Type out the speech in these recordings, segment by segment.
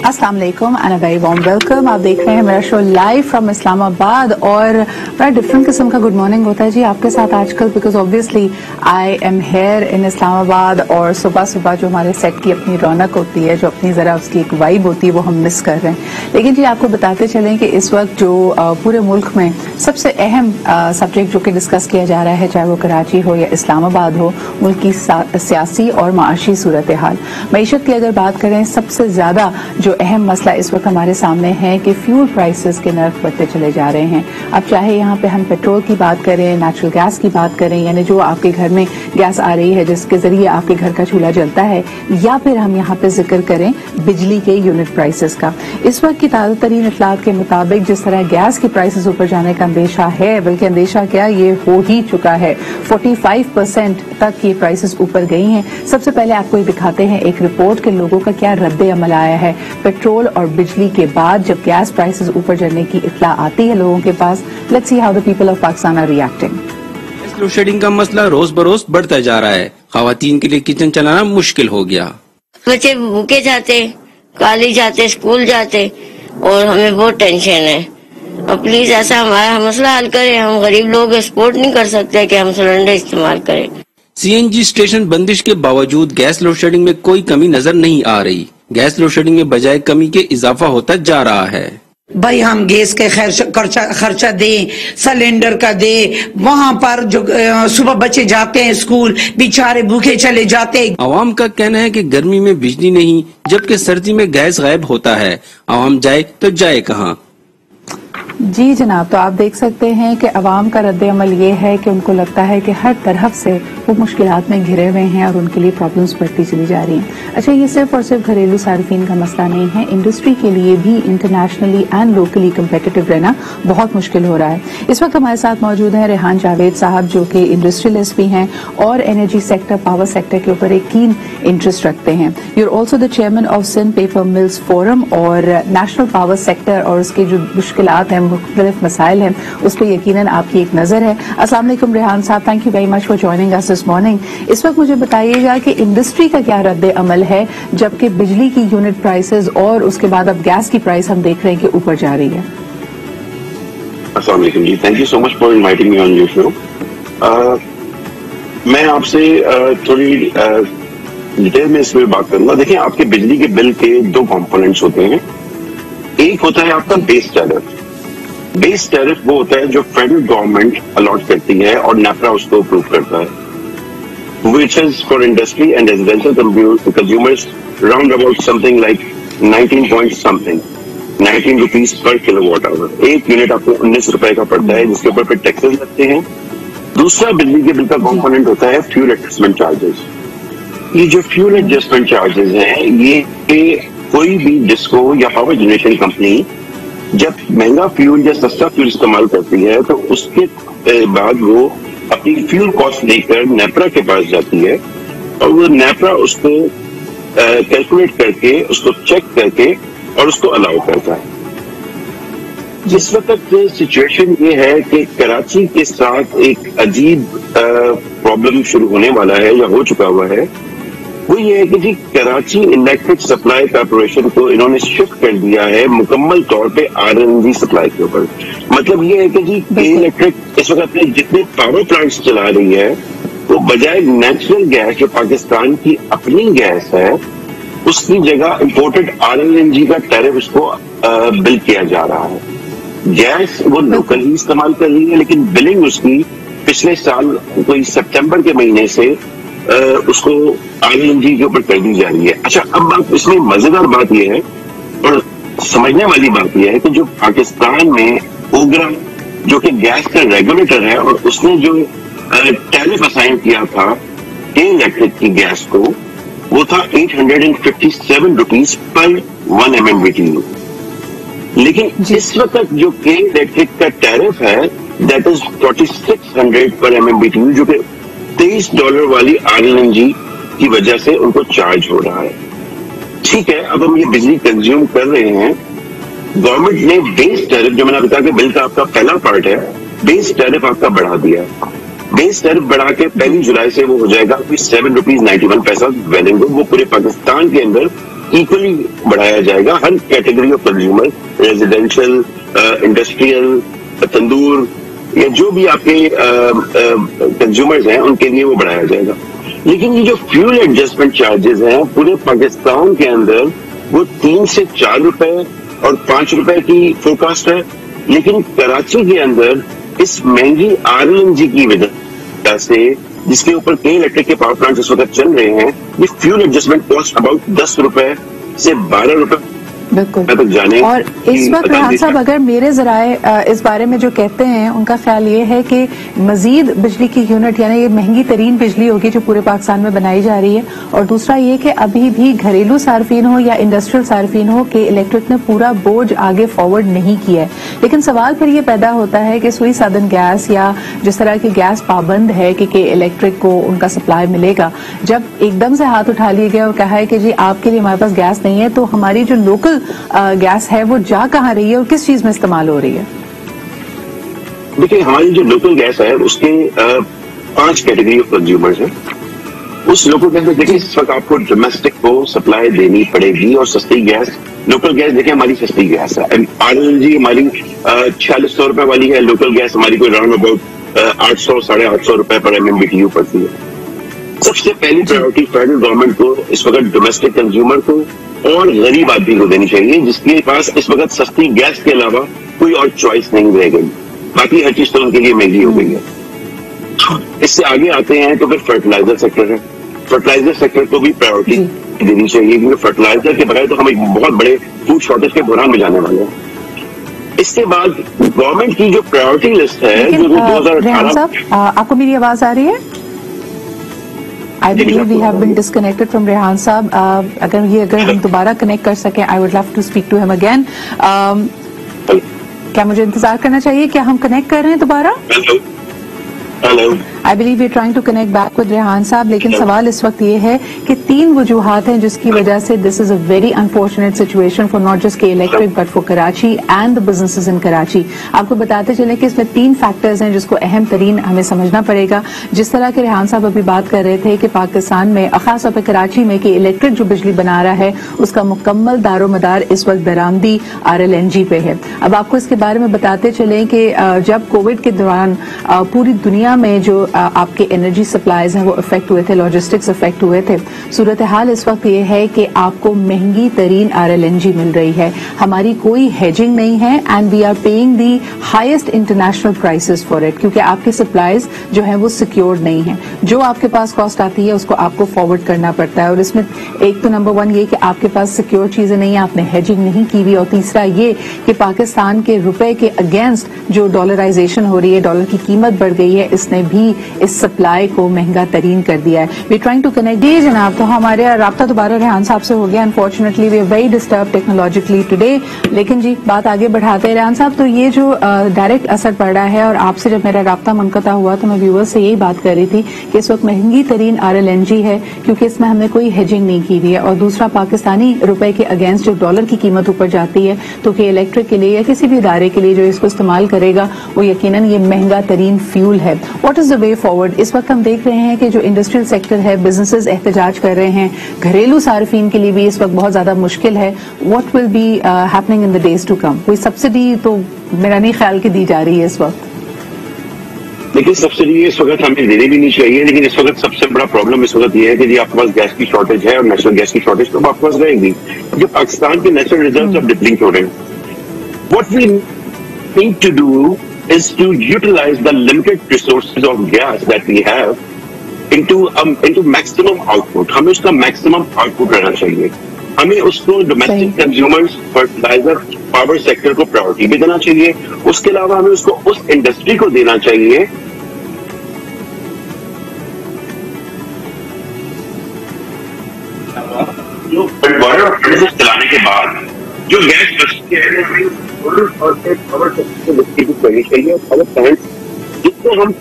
अस्सलाम वालेकुम and a very warm welcome. आप देख रहे हैं मेरा शो लाइव फ्रॉम इस्लामाबाद और बड़ा डिफरेंट किस्म का गुड मॉर्निंग होता है जी आपके साथ आजकल, because obviously I am here in Islamabad और सुबह सुबह जो हमारे सेट की अपनी रौनक होती है, जो अपनी ज़रा उसकी एक वाइब होती है, वो हम मिस कर रहे हैं। लेकिन जी आपको बताते चलें कि इस वक्त जो पूरे मुल्क में सबसे अहम सब्जेक्ट जो कि डिस्कस किया जा रहा है, चाहे वो कराची हो या इस्लामाबाद हो, मुल्क की सियासी और माशी सूरत हाल। मईशत की अगर बात करें, सबसे ज़्यादा जो अहम मसला इस वक्त हमारे सामने है कि फ्यूल प्राइसेस के नर्ख बढ़ते चले जा रहे हैं। अब चाहे यहाँ पे हम पेट्रोल की बात करें, नेचुरल गैस की बात करें, यानी जो आपके घर में गैस आ रही है जिसके जरिए आपके घर का चूल्हा जलता है, या फिर हम यहाँ पे जिक्र करें बिजली के यूनिट प्राइसेस का। इस वक्त की ताज़ा तरीन इतलात के मुताबिक जिस तरह गैस की प्राइसेस ऊपर जाने का अंदेशा है, बल्कि अंदेशा क्या, ये हो ही चुका है, 45% तक ये प्राइसेस ऊपर गई हैं। सबसे पहले आपको ये दिखाते हैं एक रिपोर्ट के लोगों का क्या रद्द अमल आया है पेट्रोल और बिजली के बाद जब गैस प्राइसेस ऊपर जाने की इत्तला आती है लोगों के पास। Let's see how the people of Pakistan are reacting. Load shedding का मसला रोज बरोज बढ़ता जा रहा है। खवातीन के लिए किचन चलाना मुश्किल हो गया। बच्चे भूखे जाते, कॉलेज जाते, स्कूल जाते और हमें बहुत टेंशन है। और प्लीज ऐसा हमारा मसला हल करें। हम गरीब लोग सपोर्ट नहीं कर सकते कि हम सिलेंडर इस्तेमाल करें। सीएनजी स्टेशन बंदिश के बावजूद गैस लोड शेडिंग में कोई कमी नजर नहीं आ रही। गैस लोड शेडिंग में बजाय कमी के इजाफा होता जा रहा है। भाई हम गैस के खर्चा दें, सिलेंडर का दे, वहाँ पर जो सुबह बच्चे जाते हैं स्कूल, बेचारे भूखे चले जाते। आवाम का कहना है कि गर्मी में बिजली नहीं, जबकि सर्दी में गैस गायब होता है। आवाम जाए तो जाए कहाँ? जी जनाब, तो आप देख सकते हैं कि अवाम का रद्द अमल ये है कि उनको लगता है कि हर तरफ से वो मुश्किलात में घिरे हुए हैं और उनके लिए प्रॉब्लम्स बढ़ती चली जा रही हैं। अच्छा, ये सिर्फ और सिर्फ घरेलू सार्फिन का मसला नहीं है, इंडस्ट्री के लिए भी इंटरनेशनली एंड लोकली कम्पिटिटिव रहना बहुत मुश्किल हो रहा है। इस वक्त हमारे साथ मौजूद हैं रेहान जावेद साहब, जो कि इंडस्ट्रियलिस्ट भी हैं और एनर्जी सेक्टर, पावर सेक्टर के ऊपर एक कीन इंटरेस्ट रखते हैं। You are also the chairman of Sindh paper mills forum और नेशनल पावर सेक्टर और उसके जो मुश्किलात हैं, मुख्तलिफ मसाइल हैं, उस पर यकीनन आपकी एक नजर है। अस्सलाम वालेकुम रेहान साहब, thank you very much for joining us this morning. इस वक्त मुझे बताइएगा कि इंडस्ट्री का क्या रद्द अमल है, जबकि बिजली की यूनिट प्राइसेस और उसके बाद अब गैस की प्राइस हम देख रहे हैं कि ऊपर जा रही है। अस्सलाम वालेकुम जी, thank you so much for inviting me on your show. मैं आपसे थोड़ी डिटेल में इसमें बात करूंगा। देखिए, आपके बिजली के बिल के दो कंपोनेंट्स होते हैं। एक होता है आपका बेस टैरिफ। बेस टैरिफ वो होता है जो फेडरल गवर्नमेंट अलॉट करती है और नेपरा उसको अप्रूव करता है, which is for industry and residential consumers round about something like 19 rupees per kilowatt hour. एक यूनिट आपको 19 रुपए का पड़ता है, जिसके ऊपर फिर टैक्सेस लगते हैं। दूसरा बिजली के बिल का कंपोनेंट होता है फ्यूल एडजस्टमेंट चार्जेस। ये जो फ्यूल एडजस्टमेंट चार्जेस हैं, ये कोई भी डिस्को या पावर जनरेशन कंपनी जब महंगा फ्यूल या सस्ता फ्यूल इस्तेमाल करती है तो उसके बाद वो अपनी फ्यूल कॉस्ट लेकर नेपरा के पास जाती है और वो नेपरा उसको कैलकुलेट करके, उसको चेक करके और उसको अलाउ करता है। इस वक्त सिचुएशन ये है कि कराची के साथ एक अजीब प्रॉब्लम शुरू होने वाला है या हो चुका हुआ है। वो ये है कि जी कराची इलेक्ट्रिक सप्लाई कॉर्पोरेशन को इन्होंने शिफ्ट कर दिया है मुकम्मल तौर पे आरएनजी सप्लाई के ऊपर। मतलब ये है कि जी इलेक्ट्रिक इस वक्त अपने जितने पावर प्लांट्स चला रही है, वो बजाय नेचुरल गैस जो पाकिस्तान की अपनी गैस है, उसकी जगह इम्पोर्टेड आरएनजी का टैरिफ उसको बिल किया जा रहा है। गैस वो लोकल ही इस्तेमाल कर रही है, लेकिन बिलिंग उसकी पिछले साल कोई सितंबर के महीने से उसको आरएनजी के ऊपर कर दी जा रही है। अच्छा, अब बात इसमें मजेदार बात यह है और समझने वाली बात यह है कि जो पाकिस्तान में ओगरा जो कि गैस का रेगुलेटर है और उसने जो टैरिफ असाइन किया था इलेक्ट्रिक की गैस को, वो था 857 रुपीज पर 1 MMBTU। लेकिन इस वक्त जो के इलेक्ट्रिक का टैरिफ है दैट इज 4600 पर MMBTU, जो कि $23 वाली आरएनजी की वजह से उनको चार्ज हो रहा है। ठीक है, अब हम ये बिजली कंज्यूम कर रहे हैं। गवर्नमेंट ने बेस टैरिफ, जो मैंने बताया कि बिल का आपका पहला पार्ट है, बेस टैरिफ आपका बढ़ा दिया। बेस टैरिफ बढ़ा के 1 जुलाई से वो हो जाएगा 7 रुपीज 91 पैसा वैलिंग। वो पूरे पाकिस्तान के अंदर इक्वली बढ़ाया जाएगा हर category of consumer, residential, industrial, तंदूर या जो भी आपके कंज्यूमर्स हैं उनके लिए वो बढ़ाया जाएगा। लेकिन ये जो फ्यूल एडजस्टमेंट चार्जेस हैं पूरे पाकिस्तान के अंदर वो 3 से 4 रुपए और 5 रुपए की फोरकास्ट है, लेकिन कराची के अंदर इस महंगी RLNG की वजह से जिसके ऊपर कई इलेक्ट्रिक के पावर प्लांट इस वक्त चल रहे हैं, ये फ्यूल एडजस्टमेंट कॉस्ट अबाउट 10 रुपए से 12 रुपए बिल्कुल। तक जाने। और इस वक्त रेहान साहब अगर मेरे जराए इस बारे में जो कहते हैं उनका ख्याल ये है कि मजीद बिजली की यूनिट यानी ये महंगी तरीन बिजली होगी जो पूरे पाकिस्तान में बनाई जा रही है, और दूसरा ये कि अभी भी घरेलू सार्फिन हो या इंडस्ट्रियल सार्फिन हो कि इलेक्ट्रिक ने पूरा बोझ आगे फॉरवर्ड नहीं किया है। लेकिन सवाल फिर ये पैदा होता है कि सुई साधन गैस या जिस तरह की गैस पाबंद है कि इलेक्ट्रिक को उनका सप्लाई मिलेगा, जब एकदम से हाथ उठा लिया गया और कहा है कि जी आपके लिए हमारे पास गैस नहीं है, तो हमारी जो लोकल गैस है वो जा कहाँ रही है और किस चीज में इस्तेमाल हो रही है? देखिए, हमारी जो लोकल गैस है उसके 5 कैटेगरी ऑफ कंज्यूमर्स हैं। उस लोकल गैस में देखिए इस वक्त आपको डोमेस्टिक को सप्लाई देनी पड़ेगी और सस्ती गैस, लोकल गैस देखिए हमारी सस्ती गैस है। RLNG हमारी 4600 रुपए वाली है, लोकल गैस हमारी कोई राउंड अबाउट 800 साढ़े 800 रुपए पर MMBTU पड़ती है। सबसे पहली प्रायोरिटी फेडरल गवर्नमेंट को इस वक्त डोमेस्टिक कंज्यूमर को और गरीब आदमी को देनी चाहिए जिसके पास इस वक्त सस्ती गैस के अलावा कोई और चॉइस नहीं रह गई, बाकी हर चीज तो उनके लिए महंगी हो गई है। इससे आगे आते हैं तो फिर फर्टिलाइजर सेक्टर है। फर्टिलाइजर सेक्टर को भी प्रायोरिटी देनी चाहिए क्योंकि फर्टिलाइजर के बगैर तो हम एक बहुत बड़े फूड शॉर्टेज के बहरान में जाने वाले हैं। इसके बाद गवर्नमेंट की जो प्रायोरिटी लिस्ट है जो 2018। आपको मेरी आवाज आ रही है? I believe we have been disconnected from Rehan साहब। अगर हम दोबारा कनेक्ट कर सकें, I would love to speak to him again। क्या मुझे इंतजार करना चाहिए? क्या हम कनेक्ट कर रहे हैं दोबारा? Hello. I believe we trying to connect back with Rehan साहब, लेकिन सवाल इस वक्त ये है कि 3 वजूहात हैं जिसकी वजह से this is a very unfortunate situation for not just K electric but for Karachi and the businesses in Karachi. आपको बताते चले कि इसमें 3 फैक्टर्स हैं जिसको अहम तरीन हमें समझना पड़ेगा। जिस तरह के रेहान साहब अभी बात कर रहे थे कि पाकिस्तान में खास तौर पर कराची में कि इलेक्ट्रिक जो बिजली बना रहा है उसका मुकम्मल दारोमदार इस वक्त दरामदी RLNG पे है। अब आपको इसके बारे में बताते चले कि जब कोविड के दौरान पूरी दुनिया में जो आपके एनर्जी सप्लाईज हैं वो इफेक्ट हुए थे, लॉजिस्टिक्स इफेक्ट हुए थे। सूरत हाल इस वक्त ये है कि आपको महंगी तरीन RLNG मिल रही है, हमारी कोई हेजिंग नहीं है and we are paying the highest international prices for it क्योंकि आपके सप्लाईज जो है वो सिक्योर्ड नहीं है। जो आपके पास कॉस्ट आती है उसको आपको फॉरवर्ड करना पड़ता है और इसमें एक तो नंबर 1 ये कि आपके पास सिक्योर चीजें नहीं है, आपने हेजिंग नहीं की हुई, और तीसरा ये कि पाकिस्तान के रुपए के अगेंस्ट जो डॉलराइजेशन हो रही है, डॉलर की कीमत बढ़ गई है, इसने भी इस सप्लाई को महंगा तरीन कर दिया है। We trying to connect. जी जनाब, तो हमारे राब्ता दोबारा रेहान साहब से हो गया। Unfortunately we are very disturb technologically today, लेकिन जी बात आगे बढ़ाते हैं। रेहान साहब, तो ये जो डायरेक्ट असर पड़ रहा है और आपसे जब मेरा राब्ता मुनक़ता हुआ तो मैं व्यूअर्स से यही बात कर रही थी कि इस वक्त महंगी तरीन RLNG है क्योंकि इसमें हमने कोई हेजिंग नहीं की हुई है, और दूसरा पाकिस्तानी रुपए के अगेंस्ट जो डॉलर की कीमत ऊपर जाती है तो कि इलेक्ट्रिक के लिए या किसी भी इदारे के लिए जो इसको इस्तेमाल करेगा वो यकीनन ये महंगा तरीन फ्यूल है। What is the way forward? इस वक्त हम देख रहे हैं कि जो इंडस्ट्रियल सेक्टर है, बिजनेसेस एहतजाज कर रहे हैं, घरेलू सार्फिन के लिए भी इस वक्त बहुत ज्यादा मुश्किल है। What will be happening in the days to come? कोई सब्सिडी तो मेरा नहीं ख्याल की दी जा रही है इस वक्त। देखिए, सब्सिडी इस वक्त हमें देनी भी नहीं चाहिए, लेकिन इस वक्त सबसे बड़ा प्रॉब्लम इस वक्त ये है कि जी आपके पास गैस की शॉर्टेज है और नेशनल गैस की शॉर्टेज तो आपके पास रहेगी। जो पाकिस्तान के नेशनल रिजर्व अब डिप्लीट हो रहे हैं, what we need to do is to utilize the limited resources of gas that we have into maximum output. हमें उसका maximum output रहना चाहिए। हमें उसको domestic consumers, fertiliser, power sector को प्रायोरिटी भी देना चाहिए। उसके अलावा हमें उसको उस इंडस्ट्री को देना चाहिए जो चलाने के बाद जो गैस बचती है और पावर सेक्टर को डिस्ट्रीब्यूट करनी चाहिए, और पावर प्लांट जिसको हम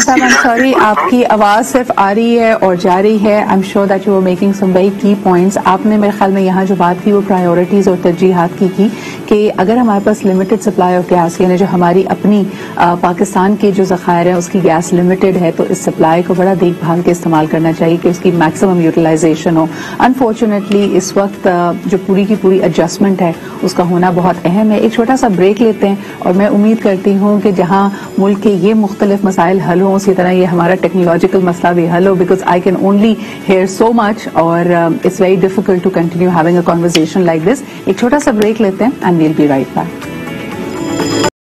صاحب I'm sorry آپ کی آواز صرف آ رہی ہے اور جا رہی ہے. I'm sure that you were making some very key points. آپ نے میرے خیال میں یہاں جو بات کی وہ پرائیورٹیز اور ترجیحات کی کہ اگر ہمارے پاس لمیٹڈ سپلائی آف گیس یعنی جو ہماری اپنی پاکستان کے جو ذخائر ہیں اس کی گیس لمیٹڈ ہے تو اس سپلائی کو بڑا دیکھ بھال کے استعمال کرنا چاہیے کہ اس کی میکسیمم یوٹیلائزیشن ہو. انفارچونیٹلی اس وقت جو پوری کی پوری ایڈجسٹمنٹ ہے اس کا ہونا بہت اہم ہے. ایک چھوٹا سا بریک لیتے ہیں اور میں امید کرتی ہوں کہ جہاں ملک کے یہ مختلف مسائل حل ہوں اسی طرح یہ ہمارا ٹیکنالوجیکل مسئلہ بھی حل ہو because I can only hear so much اور it's very difficult to continue having a conversation like this. ایک چھوٹا سا بریک لیتے ہیں and we'll be right back.